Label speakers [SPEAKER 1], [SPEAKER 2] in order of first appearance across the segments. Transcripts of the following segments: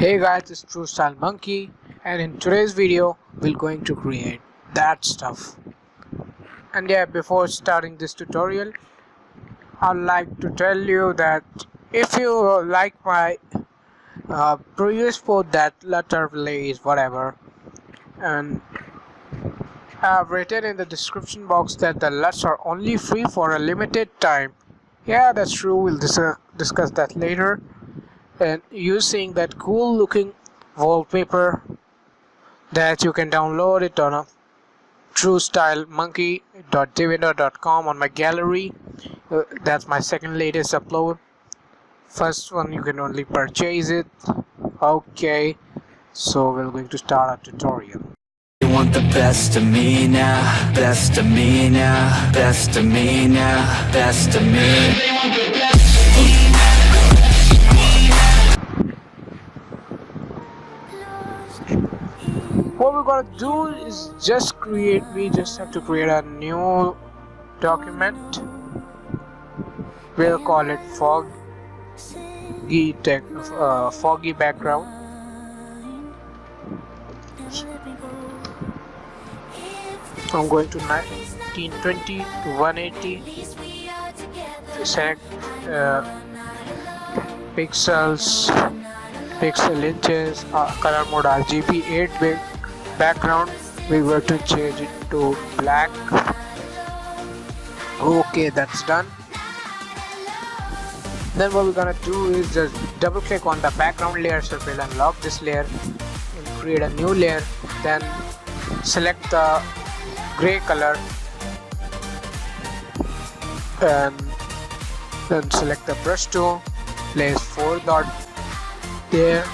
[SPEAKER 1] Hey guys, it's True Style Monkey, and in today's video we're going to create that stuff. And yeah, before starting this tutorial, I'd like to tell you that if you like my previous post, that letter village whatever, and I've written in the description box that the LUTs are only free for a limited time. Yeah, that's true. We'll discuss that later. And using that cool looking wallpaper that you can download it on a truestylemonkey.devinder.com on my gallery. That's my second latest upload. First one you can only purchase it. Okay, so we're going to start our tutorial.
[SPEAKER 2] You want the best of me now, best of me now, best of me now, best of me. They want the best of me.
[SPEAKER 1] What we're gonna do is we just have to create a new document. We'll call it foggy background. I'm going to 1920 to 180. Select pixel inches, color mode RGB, 8-bit background. We were to change it to black. Okay, that's done. Then what we're gonna do is just double click on the background layer, so we'll unlock this layer and create a new layer. Then select the gray color and then select the brush tool, place 4 dots there.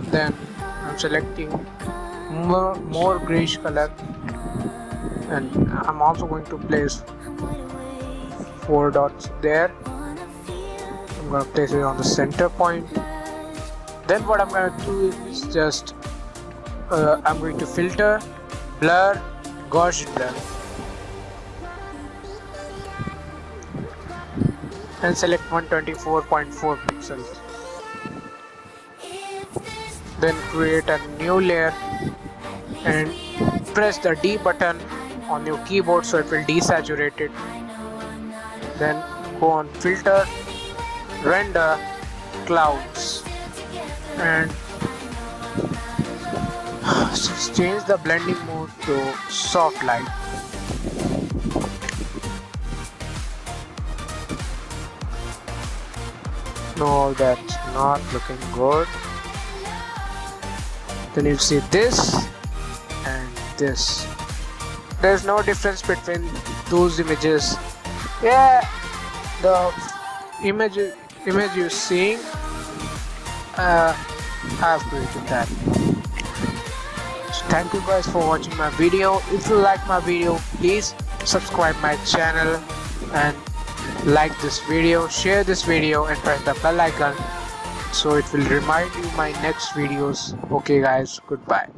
[SPEAKER 1] Then I'm selecting more grayish color, and I'm also going to place 4 dots there. I'm going to place it on the center point. Then what I'm going to do is just I'm going to filter, blur, Gaussian blur, and select 124.4 pixels. Then create a new layer and press the D button on your keyboard so it will desaturate it. Then go on filter, render, clouds, and change the blending mode to soft light. No, that's not looking good. Then you see this and this. There's no difference between those images. Yeah, the image you're seeing, I've created that. So thank you guys for watching my video. If you like my video, please subscribe my channel and like this video, share this video, and press the bell icon so it will remind you my next videos. Okay guys, goodbye.